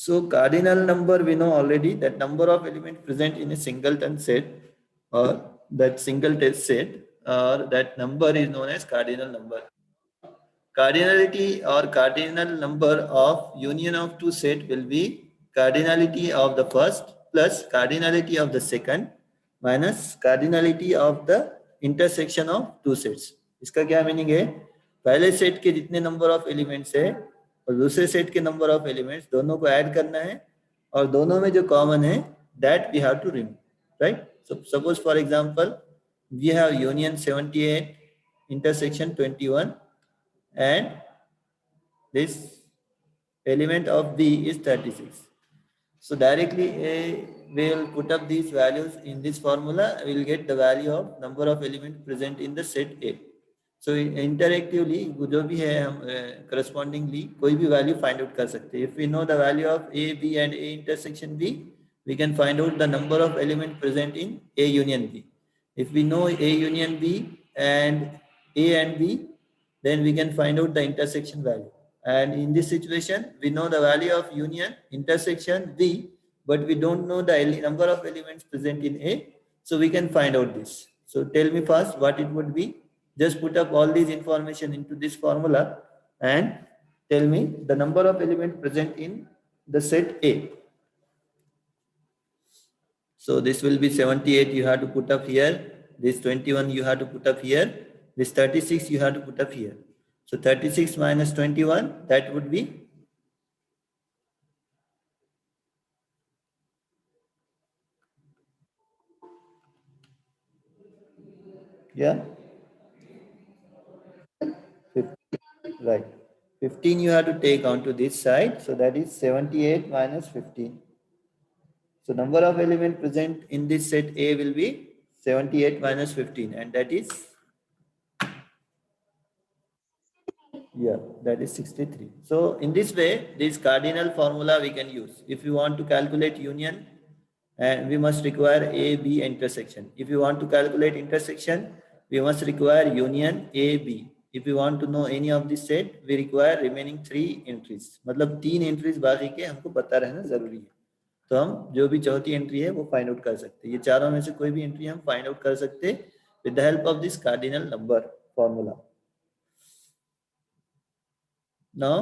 So cardinal number, we know already that number of elements present in a singleton set or that singleton set, or that number is known as cardinal number. Cardinality or cardinal number of union of two set will be cardinality of the first plus cardinality of the second minus cardinality of the intersection of two sets. इसका क्या meaning है? पहले set के जितने number of elements है और दूसरे set के नंबर ऑफ एलिमेंट्स दोनों को ऐड करना है और दोनों में जो कॉमन है that we have to remove, right? So suppose for example we have union 78 intersection 21 and this element of B is 36. So directly we will put up these values in this formula. We will get the value of number of elements present in the set A. So interactively जो भी है हम correspondingly कोई भी value find out कर सकते हैं. If we know the value of A, B and A intersection B, we can find out the number of elements present in A union B. If we know A union B and A and B, then we can find out the intersection value. And in this situation, we know the value of union intersection B, but we don't know the number of elements present in A. So we can find out this. So tell me first what it would be. Just put up all these information into this formula and tell me the number of elements present in the set A. So this will be 78 you have to put up here. This 21 you have to put up here. This 36 you have to put up here. So 36 minus 21, that would be yeah 15, right. 15 you have to take onto this side, so that is 78 minus 15. So number of elements present in this set A will be 78 minus 15, and that is yeah, that is 63. So in this way, this cardinal formula we can use. If you want to calculate union, and we must require A, B intersection. If you want to calculate intersection, we must require union A, B. If you want to know any of this set, we require remaining 3 entries. मतलब 3 entries बाकी के हमको पता रहना जरूरी है. तो हम जो भी चौथी एंट्री है वो फाइंड आउट कर सकते हैं. ये चारों में से कोई भी एंट्री हम फाइंड आउट कर सकते हैं with the help of this cardinal number formula. Now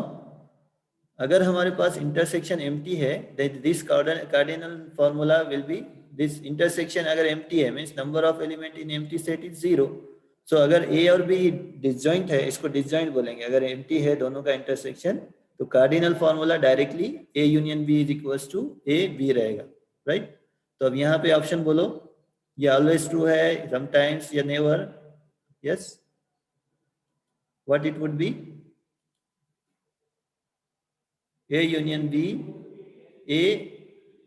अगर हमारे पास इंटरसेक्शन एम्प्टी है, this cardinal formula will be this intersection अगर एम्प्टी है means number of element in empty set is 0. सो अगर ए और बी डिसजॉइंट है, इसको डिसजॉइंट बोलेंगे. अगर एम्प्टी है दोनों का इंटरसेक्शन, तो cardinal formula directly A union B is equals to A B रहेगा, राइट? तो अब यहाँ पे ऑप्शन बोलो, ये ऑलवेज ट्रू है, समटाइम्स या never. Yes, what it would be? A union B, A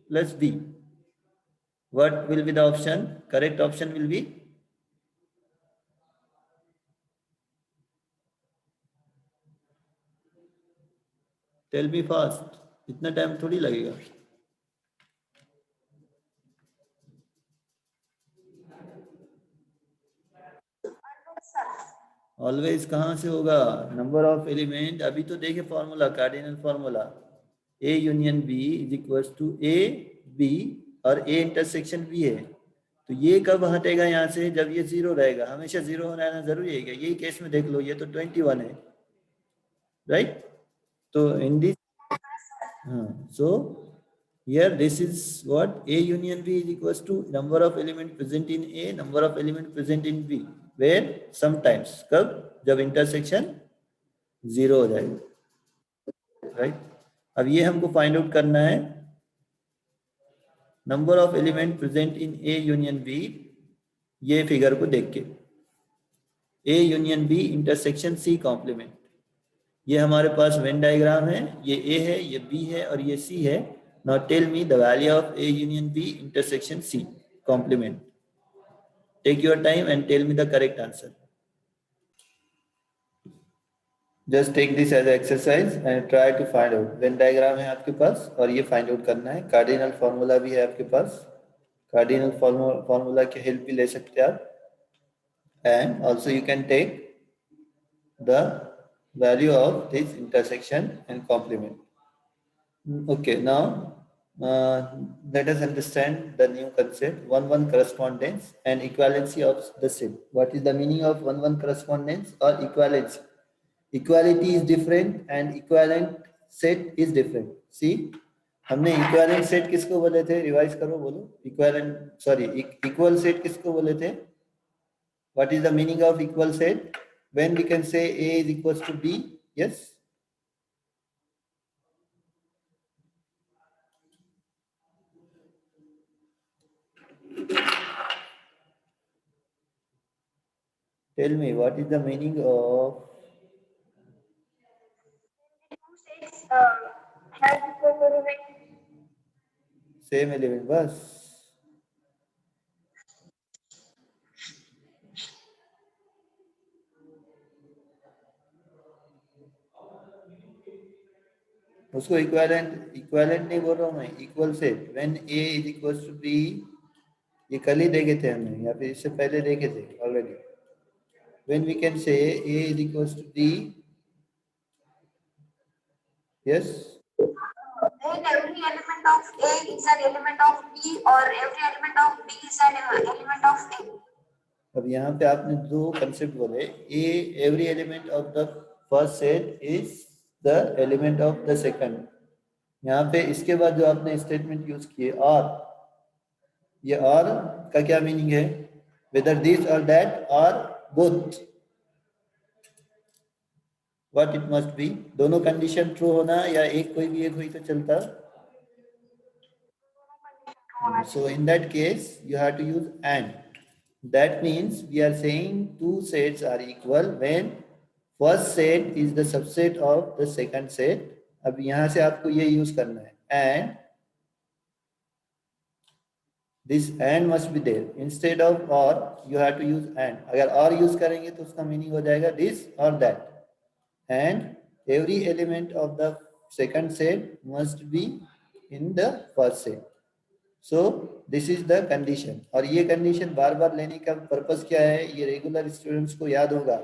plus B. What will be the option? Correct option will be tell me fast. इतना टाइम थोड़ी लगेगा. ऑलवेज कहाँ से होगा? Number of element. अभी तो देखे formula, cardinal formula A union B is equals to A B और ए इंटरसेक्शन बी है. तो ये कब हटेगा यहाँ से? जब ये 0 रहेगा. हमेशा 0 रहना जरूरी है क्या? यही केस में देख लो, ये तो 21 है, राइट? तो in this so here this is what A union B is equals to number of element present in A, number of element present in B, where sometimes कब? जब इंटरसेक्शन 0 हो जाएगा, राइट? अब ये हमको फाइंड आउट करना है number of element present in A union B. ये फिगर को देख के A union B intersection C complement. ये हमारे पास वेन डायग्राम है. ये ए है, ये बी है और ये सी है. Now tell me the value of A union B intersection C complement. Take your time and tell me the correct answer. Just take this as exercise and try to find out. Venn diagram है आपके पास और ये find out करना है. Cardinal formula भी है आपके पास. कार्डिनल फॉर्मूला की हेल्प भी ले सकते हैं आप. And also you can take the value of this intersection and complement. Okay, now let us understand the new concept, one-one correspondence and equivalency of the set. What is the meaning of one-one correspondence or equivalency? Equality is different and equivalent set is different. See, हमने equivalent set किसको बोले थे? Revise करो बोलो. Equal set किसको बोले थे? What is the meaning of equal set? When we can say A is equals to B? Yes. Tell me, what is the meaning of Two sets have equal element. same element? बस. उसको equivalent नहीं बोल रहा हूँ मैं, equal set. When A is equals to B, ये कल ही देखे थे हमने या फिर इससे पहले देखे थे already. When we can say A is equals to B. Yes. Then every element of A is an element of B, or every element of B is an element of A. अब यहाँ पे आपने दो concept बोले. A every element of the first set is the element of the second. यहाँ पे इसके बाद जो आपने स्टेटमेंट यूज किए और, ये और का क्या मीनिंग है? वेदर दिस और दैट और both. What it must be? दोनों कंडीशन ट्रू होना या एक कोई भी एक हुई तो चलता? So in that case you have to use and. That means we are saying two sets are equal when first set is the subset of the second set. अब यहाँ से आपको ये यूज करना है and this and must be there instead of or. You have to use and. अगर or use करेंगे तो उसका मीनिंग हो जाएगा this or that. And every element of the second set must be in the first set. So this is the condition. और ये condition बार बार लेने का पर्पस क्या है? ये रेगुलर स्टूडेंट्स को याद होगा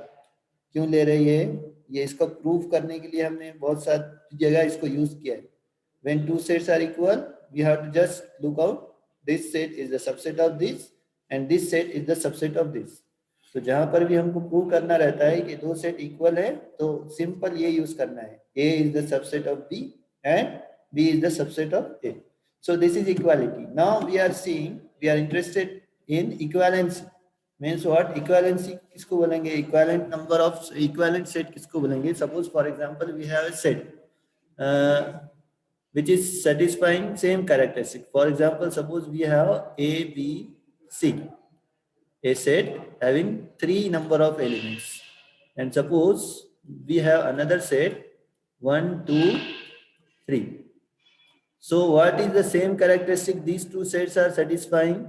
क्यों ले रहे हैं ये. इसको प्रूव करने के लिए हमने बहुत सारी जगह इसको यूज किया है. When two sets are equal, we have to just look out. This set is the subset of this and this set is the subset of this. तो जहां पर भी हमको प्रूव करना रहता है कि दो सेट इक्वल है तो सिंपल ये यूज करना है. A is the subset of B and B is the subset of A. So this is equality. Now we are interested in equivalency. Means what? Equivalency किसको बोलेंगे? Equivalent number of equivalent set किसको बोलेंगे? Suppose for example we have a set which is satisfying same characteristic. For example, suppose we have A, B, C. A set having three number of elements. And suppose we have another set 1, 2, 3. So what is the same characteristic these two sets are satisfying?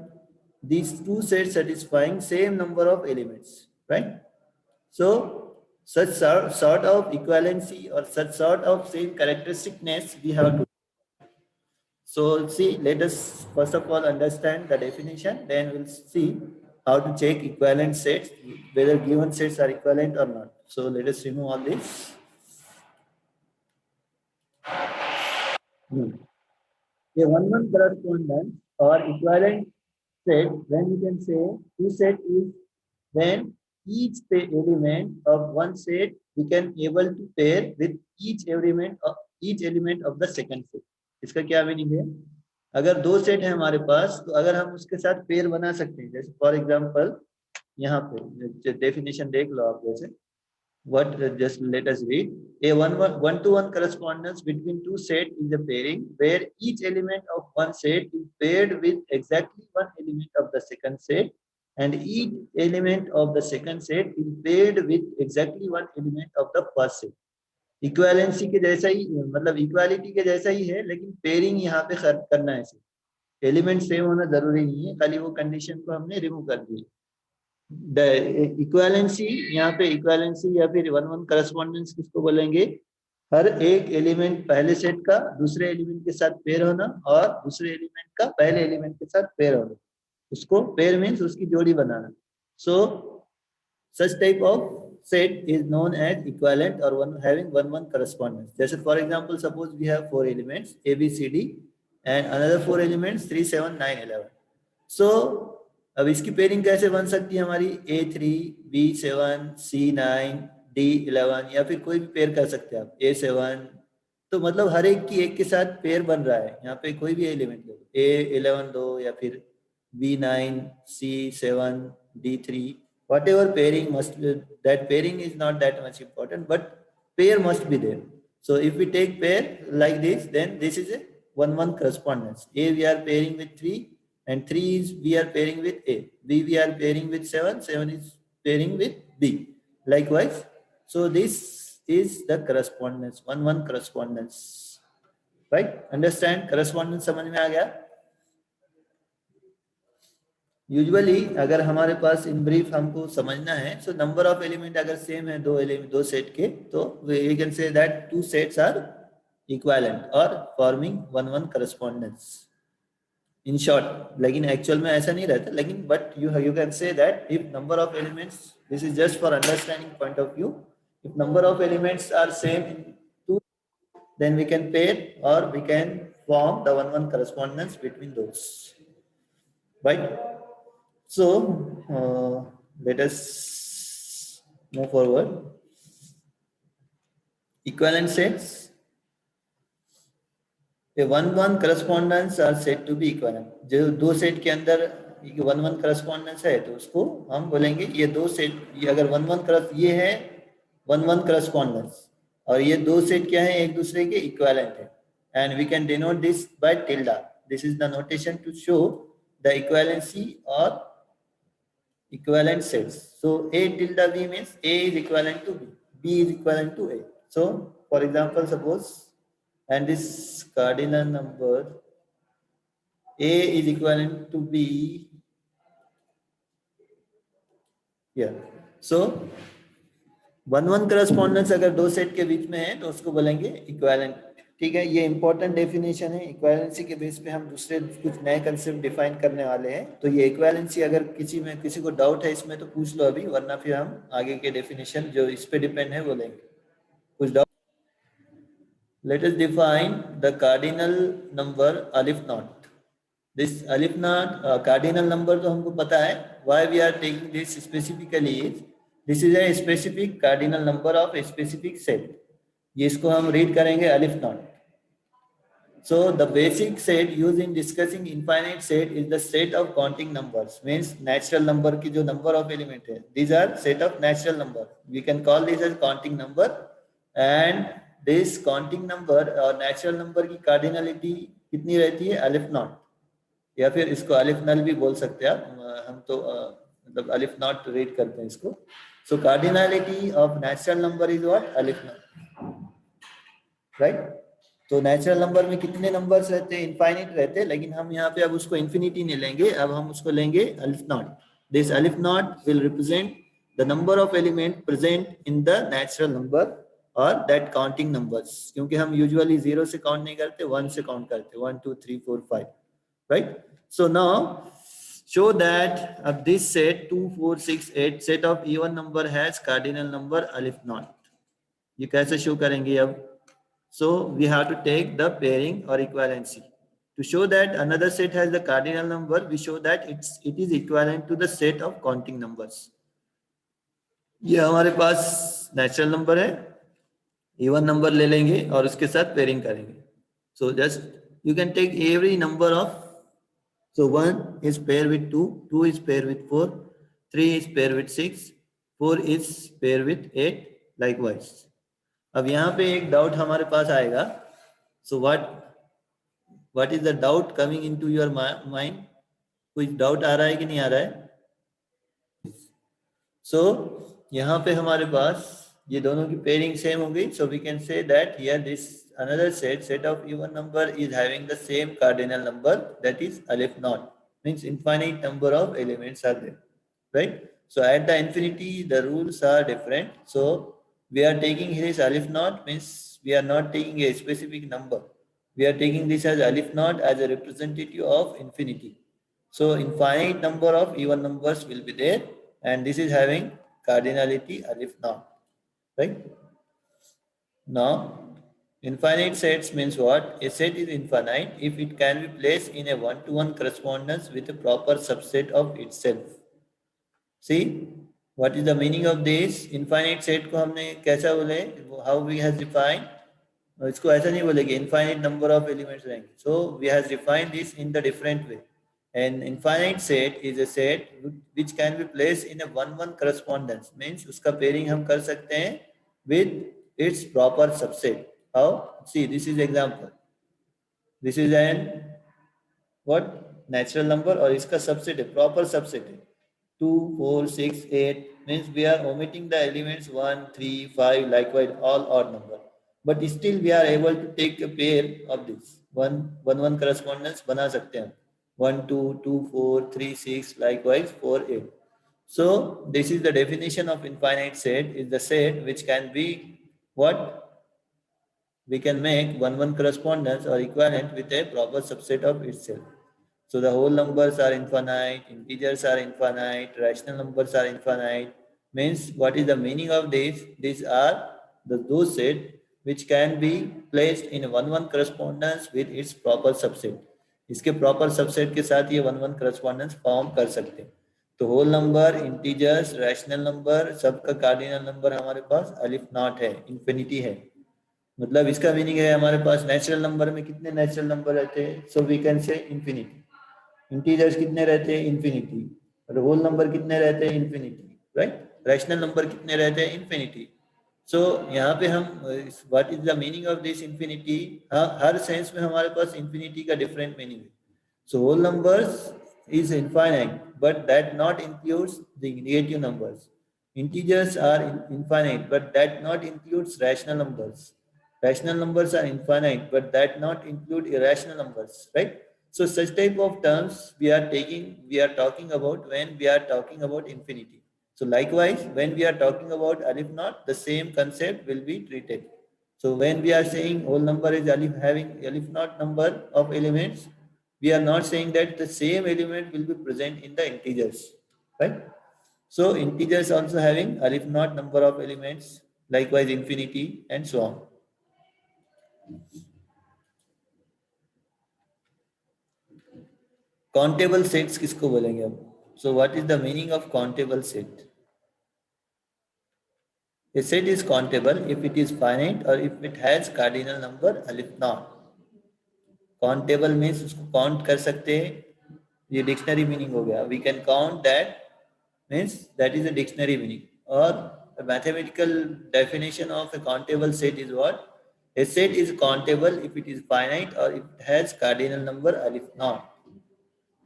These two sets satisfying same number of elements, right? So such sort of equivalency or such sort of same characteristicness we have to. So see, let us first of all understand the definition, then we'll see how to check equivalent sets, whether given sets are equivalent or not. So let us remove all this. A one-one correspondence or equivalent set, when we can say two set is when element of one set we can able to pair with each element of the second set. इसका क्या meaning है? अगर दो set है हमारे पास तो अगर हम उसके साथ पेयर बना सकते हैं. जैसे फॉर एग्जांपल यहाँ पे डेफिनेशन देख लो आप. जैसे what just let us read. A one-to-one correspondence between two sets is a pairing where each element of one set is paired with exactly one element of the second set and each element of the second set is paired with exactly one element of the first set. इक्वालेंसी के जैसा ही, मतलब equality के जैसा ही है, लेकिन pairing यहाँ पे करना है. एलिमेंट सेम होना जरूरी नहीं है, खाली वो कंडीशन को हमने रिमूव कर दी. इक्वालेंसी, यहाँ पे इक्वालेंसी या फिर वन वन करस्पॉन्डेंस किसको बोलेंगे? हर एक एलिमेंट पहले सेट का दूसरे एलिमेंट के साथ पेयर होना और दूसरे एलिमेंट का पहले एलिमेंट के साथ पेयर होना, उसको पेयर मीन्स उसकी जोड़ी बनाना. So such type of set is known as equivalent or one having one correspondence. जैसे for example, suppose we have 4 elements A, B, C, D and another 4 elements 3, 7, 9, 11. So अब इसकी pairing कैसे बन सकती है हमारी A3, B7, C9, D11 या फिर कोई भी पेयर कर सकते हैं आप A7. तो मतलब हर एक की एक के साथ पेयर बन रहा है. यहाँ पे कोई भी एलिमेंट लो A11 दो या फिर B9, C7, D3, whatever pairing must that pairing is not that much important, but pair must be there. So if we take pair like this, then this is a 1-1 correspondence. A we are pairing with 3 and 3 is we are pairing with A. B we are pairing with 7, 7 is pairing with B. Likewise, so this is the correspondence, 1-1 correspondence. Right? Understand? Correspondence समझ में आ गया? Usually अगर हमारे पास in brief हमको समझना है, so number of element अगर same है दो सेट के, तो we can say that two sets are equivalent और फॉर्मिंग 1-1 करस्पॉन्डेंस इन शॉर्ट. लेकिन एक्चुअल में ऐसा नहीं रहता, लेकिन but you can say that if number of elements, this is just for understanding point of view, if number of elements are same in two, then we can pair or we can form the 1-1 correspondence between those. Right? So let us move forward. Equivalent sets. A 1-1 correspondence are said to be equivalent. जो दो set के अंदर 1-1 correspondence है, तो उसको हम बोलेंगे ये दो सेट, ये अगर 1-1 ये है 1-1 correspondence और ये दो सेट क्या है, एक दूसरे के इक्विवेलेंट है. And we can denote this by tilde. This is the notation to show the equivalency or equivalent sets. So A tilde B means A is equivalent to B, B is equivalent to A. So for example, suppose, and this cardinal number A is equivalent to B. Yeah. So 1-1 correspondence अगर दो set के बीच में है तो उसको बोलेंगे equivalent. ठीक है, ये इंपॉर्टेंट डेफिनेशन है. इक्विवेलेंसी के बेस पे हम दूसरे कुछ नए कंसेप्ट डिफाइन करने वाले हैं. तो ये इक्विवेलेंसी अगर किसी को डाउट है इसमें तो पूछ लो अभी, वरना फिर हम आगे के डेफिनेशन जो इस पे डिपेंड है बोलेंगे. कुछ doubt? Let us define the cardinal number aleph naught. This aleph naught cardinal number तो हमको पता है. Why we are taking this specifically is this is a specific cardinal number of a specific set. ये इसको हम read करेंगे aleph naught. So the basic set used in discussing infinite set is the set of counting numbers. Means natural number की जो number of element है, these are set of natural number. We can call this as counting number. And this counting number और natural number की cardinality कितनी रहती है? अलिफ not, या फिर इसको अलिफ नल भी बोल सकते हैं आप. हम तो मतलब अलिफ नॉट रीड करते हैं इसको. So cardinality of natural number is what? अलिफ नॉट. Right? तो नेचुरल नंबर में कितने नंबर्स रहते हैं? इनफाइनाइट रहते हैं. लेकिन हम यहाँ पे अब उसको इन्फिनिटी नहीं लेंगे, अब हम उसको लेंगे अलिफ naught. This aleph not will represent the number of element present in the natural number और दैट काउंटिंग नंबर्स. क्योंकि हम यूजुअली 0 से काउंट नहीं करते, 1 से काउंट करते. 1 2 3 4 5. Right? So now show that of this set 2 4 6 8 set of even number has cardinal number alif naught. ये कैसे शो करेंगे अब? So we have to take the pairing or equivalency. To show that another set has the cardinal number, we show that it is equivalent to the set of counting numbers. ये हमारे पास natural number है, even number ले लेंगे और उसके साथ pairing करेंगे. So just you can take every number of, so 1 is paired with 2, 2 is paired with 4, 3 is paired with 6, 4 is paired with 8, likewise. अब यहाँ पे एक डाउट हमारे पास आएगा. So what is the doubt coming into your mind? कुछ doubt आ रहा है कि नहीं आ रहा है? सो यहाँ पे हमारे पास ये दोनों की पेयरिंग सेम हो गई. So we can say that here this another set of even number is having the same cardinal number, that is alif naught. Means infinite number of elements are there, right? So at the infinity the rules are different. So we are taking here is alif naught, means we are not taking a specific number. We are taking this as alif naught as a representative of infinity. So infinite number of even numbers will be there, and this is having cardinality alif not, right? Now, infinite sets means what? A set is infinite if it can be placed in a one-to-one correspondence with a proper subset of itself. See, what is the meaning of this? Infinite set को हमने कैसा बोले? How we has defined? इसको ऐसा नहीं बोलेंगे. Infinite number of elements रहेंगे. So we has defined this in the different way. An infinite set is a set which can be placed in a one-one correspondence. Means उसका pairing हम कर सकते हैं with its proper subset. How? See, this is example. This is an what? Natural number और इसका subset है, proper subset है. 2, 4, 6, 8 means we are omitting the elements 1, 3, 5, likewise all odd number. But still we are able to take a pair of this. 1 correspondence बना सकते हैं. 1, 2, 2, 4, 3, 6, likewise 4, 8. So this is the definition of infinite set, is the set which can be what? We can make 1 correspondence or equivalent with a proper subset of itself. So the whole numbers are infinite, integers are infinite, rational numbers are infinite. Means what is the meaning of this? These are those sets which can be placed in a 1-1 correspondence with its proper subset. इसके proper subset के साथ ये 1-1 correspondence form कर सकते हैं. तो whole number, integers, rational number सबका cardinal number हमारे पास अलिफ नॉट है, infinity है. मतलब इसका मीनिंग है हमारे पास नेचुरल नंबर में कितने नेचुरल नंबर रहते हैं? So we can say infinity. Integers कितने रहते हैं? इंफिनिटी. और होल नंबर कितने रहते हैं? Infinity, right? रैशनल नंबर कितने रहते हैं? इंफिनिटी. सो यहाँ पे हम what is the meaning of this infinity? हर सेंस में हमारे पास इंफिनिटी का डिफरेंट मीनिंग है. So whole numbers is infinite, but that not includes the negative numbers. Integers are infinite, but that not includes rational numbers. Rational numbers are infinite, but that not include irrational numbers, right? So such type of terms we are talking about when we are talking about infinity. So likewise, when we are talking about alif not, the same concept will be treated. So when we are saying whole number is alif having alif not number of elements, we are not saying that the same element will be present in the integers, right? So integers also having alif not number of elements, likewise infinity and so on. Countable sets किसको बोलेंगे अब? So what is the meaning of countable set? A set is countable if it is finite or if it has cardinal number alif not. Countable means उसको count कर सकते हैं. ये dictionary meaning हो गया. We can count that, means that is a dictionary meaning. Or a mathematical definition of a countable set is what? A set is countable if it is finite or if it has cardinal number alif not.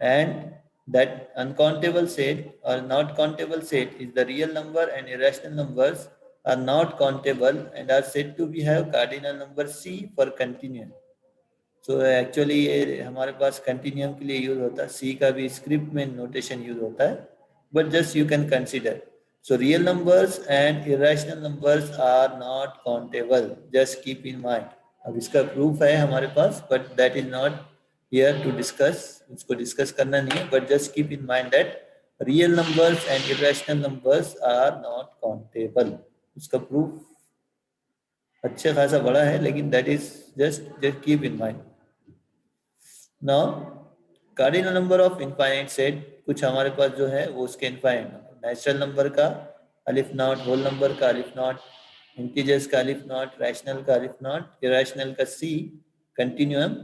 And that uncountable set or not countable set is the real number and irrational numbers are not countable and are said to be have cardinal number C for continuum. So actually ये हमारे पास continuum के लिए use होता है. C का भी script में notation use होता है, but just you can consider. So real numbers and irrational numbers are not countable. Just keep in mind. अब इसका प्रूफ है हमारे पास, but that is not here to discuss. इसको डिस्कस करना नहीं है, but just keep in mind that real numbers and irrational numbers are not countable. उसका proof अच्छा खासा बड़ा है, लेकिन that is just keep in mind. Now cardinal number of infinite set कुछ हमारे पास जो है वो उसके इनफाइनाइट नंबर. नेचुरल नंबर का अलिफ नॉट, होल नंबर का अलिफ नॉट, इंटीजर्स का अलिफ नॉट, रैशनल का अलिफ नॉट, इरेशनल का सी, कंटिन्यूम,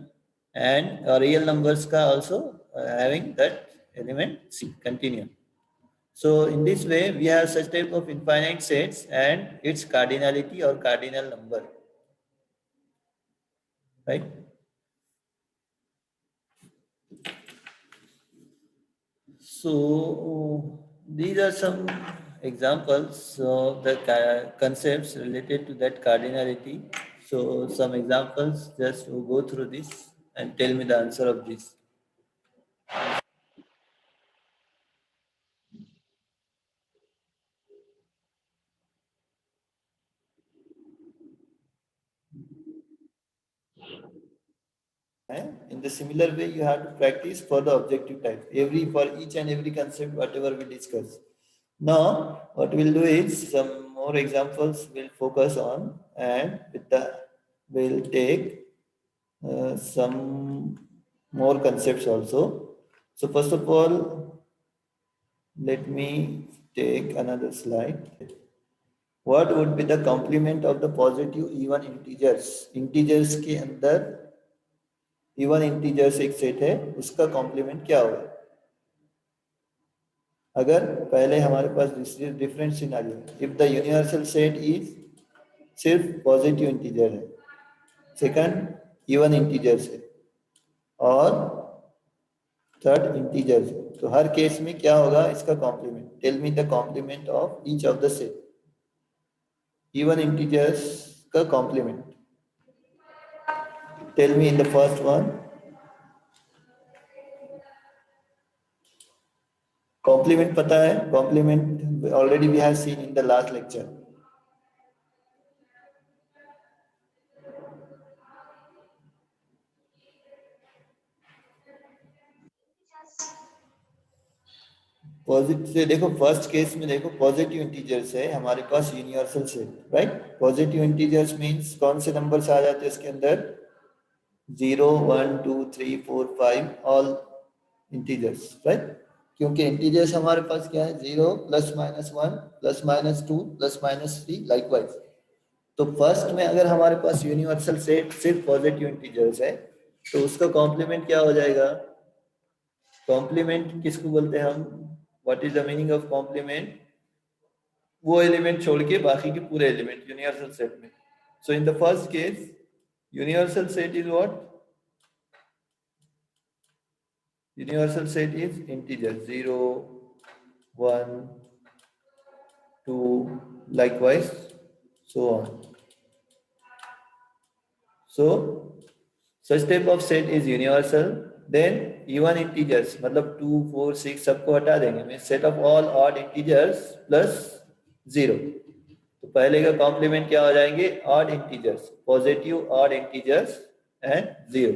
and real numbers का also having that element C, continuum. So in this way we have such type of infinite sets and its cardinality or cardinal number, right? So these are some examples of the concepts related to that cardinality. So some examples, just to go through this and tell me the answer of this. In the similar way, you have to practice for the objective type. For each and every concept, whatever we discuss, Now, what we'll do is some more examples we'll focus on, and with the we'll take some more concepts also. So first of all, let me take another slide. What would be the complement of the positive even integers? Integers के अंदर even integers एक set है, उसका complement क्या होगा? अगर पहले हमारे पास different scenario, if the universal set is सिर्फ पॉजिटिव इंटीजर है, सेकंड इवन इंटीजर्स है, और थर्ड इंटीजर्स है, तो हर केस में क्या होगा इसका complement? Tell me the complement of each of the set. Even integers का complement, tell me in the first one. Complement पता है? Complement already we have seen in the last lecture. Positive से देखो, first case में देखो positive integers है हमारे पास, universal set, right. Positive integers means कौन से नंबर्स आ जाते हैं इसके अंदर? 0 1 2 3 4 5 ऑल इंटीजर्स, राइट. क्योंकि इंटीजर्स हमारे पास क्या है? 0 plus minus 1 plus minus 2 plus minus 3 likewise. तो फर्स्ट में अगर हमारे पास यूनिवर्सल सेट सिर्फ पॉजिटिव इंटीजर्स है, तो उसका कॉम्प्लीमेंट क्या हो जाएगा? कॉम्प्लीमेंट किसको बोलते हैं हम? What is the meaning of complement? वो एलिमेंट छोड़ के बाकी के पूरे एलिमेंट यूनिवर्सल सेट में. So in the first case universal set is what? Universal set is integer 0 1 2 likewise so on. So such type of set is universal. Then even integers मतलब 2 4 6 सबको हटा देंगे, means set of all odd integers plus 0. तो पहले का complement क्या हो जाएंगे? Odd integers, positive odd integers and 0.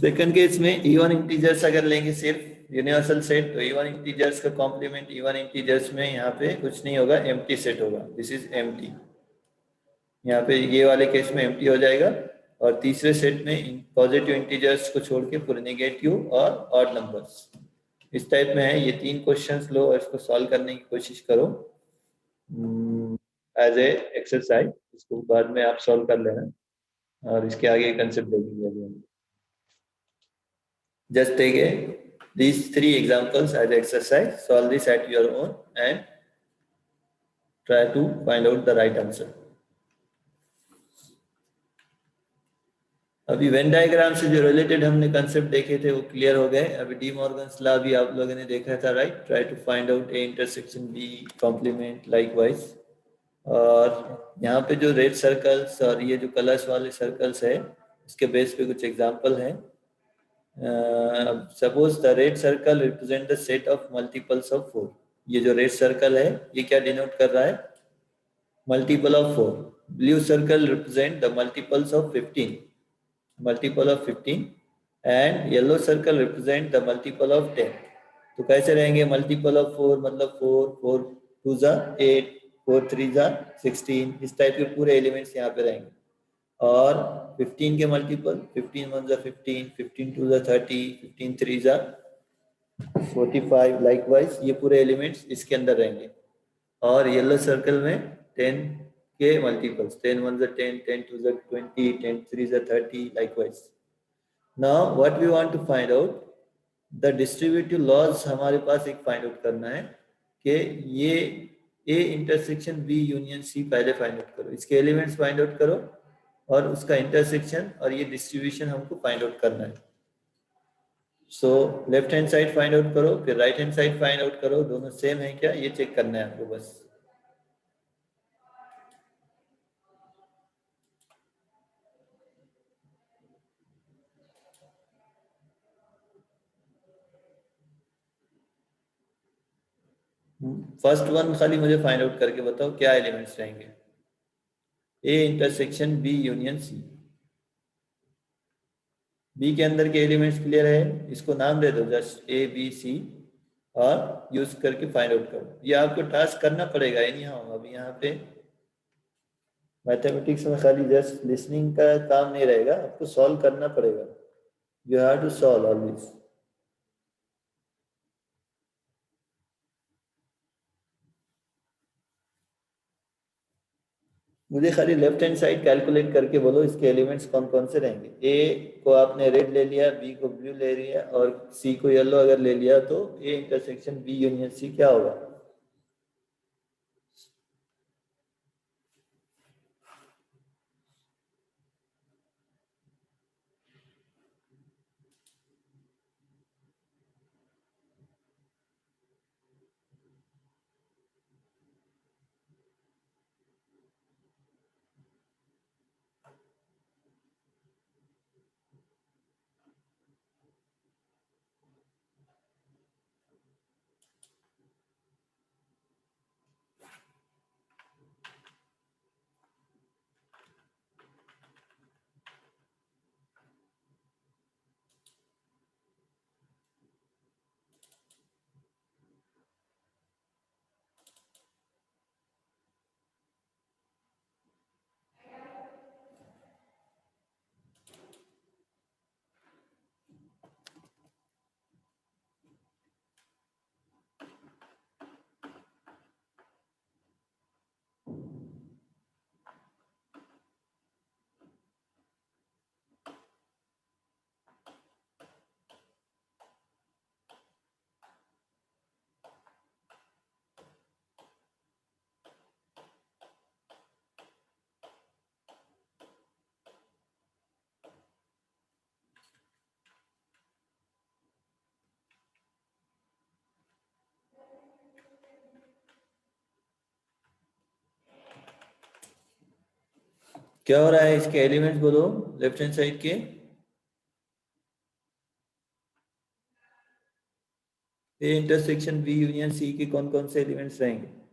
Second case में इवन इंटीजर्स अगर लेंगे सिर्फ यूनिवर्सल सेट, तो इवन इंटीजर्स का कॉम्प्लीमेंट इवन इंटीजर्स में यहाँ पे कुछ नहीं होगा, एम्प्टी सेट होगा. This is empty. यहाँ पे ये वाले केस में एम्प्टी हो जाएगा. और तीसरे सेट में पॉजिटिव इंटीजर्स को छोड़ के पूरे नेगेटिव और ऑड नंबर्स. इस टाइप में है. ये 3 क्वेश्चंस लो और इसको सॉल्व करने की कोशिश करो एज ए एक्सरसाइज. इसको बाद में आप सॉल्व कर लेना, और इसके आगे कंसेप्ट देखेंगे अभी हम. Just take these 3 examples as exercise, solve this at your own and try to find out the right answer. अभी वेन डायग्राम से जो रिलेटेड हमने कंसेप्ट देखे थे वो क्लियर हो गए. अभी डी मॉर्गन्स लॉ भी आप लोगों ने देखा था, right. Try to find out A intersection B complement likewise. और यहाँ पे जो रेड सर्कल्स और ये जो कलर्स वाले सर्कल्स है, इसके बेस पे कुछ एग्जांपल हैं. Suppose the red circle represent the set of multiples of 4. ये जो रेड सर्कल है ये क्या डिनोट कर रहा है? Multiple of 4. Blue circle represent the multiples of 15, multiple of 15. And yellow circle represent the multiple of 10. तो कैसे रहेंगे? मल्टीपल ऑफ 4 मतलब 4 4 2 जा 8 4 3 जा 16. इस टाइप के पूरे एलिमेंट्स यहाँ पे रहेंगे. और 15 के मल्टीपल 15 1 जा 15, 15 2 जा 30, 15 3 जा 45. लाइकवाइज ये पूरे एलिमेंट्स इसके अंदर रहेंगे. और येलो सर्कल में 10 के मल्टीपल्स 10 1 जा 10, 10 2 जा 20, 10 3 जा 30. Likewise. Now what we want to find out the distributive laws. हमारे पास एक फाइंड आउट करना है कि ये A intersection B union C पहले फाइंड आउट करो. इसके एलिमेंट्स फाइंड आउट करो और उसका इंटरसेक्शन और ये डिस्ट्रीब्यूशन हमको फाइंड आउट करना है. So left hand side find out करो, फिर right hand side find out करो. दोनों सेम है क्या ये चेक करना है आपको बस. फर्स्ट वन खाली मुझे फाइंड आउट करके बताओ क्या एलिमेंट्स रहेंगे. A intersection B union C. B के अंदर के एलिमेंट्स क्लियर है, इसको नाम दे दो जस्ट ए बी सी और यूज करके फाइंड आउट करो। ये आपको टास्क करना पड़ेगा एनी हाउ। अभी यहाँ पे मैथमेटिक्स में खाली जस्ट लिसनिंग का काम नहीं रहेगा, आपको सॉल्व करना पड़ेगा। You have to solve always. मुझे खाली लेफ्ट हैंड साइड कैलकुलेट करके बोलो इसके एलिमेंट्स कौन कौन से रहेंगे। ए को आपने रेड ले लिया, बी को ब्लू ले लिया और सी को येलो अगर ले लिया तो A intersection B union C क्या होगा? क्या हो रहा है? इसके एलिमेंट्स बोलो लेफ्ट हैंड साइड के। A intersection B union C के कौन कौन से एलिमेंट्स रहेंगे?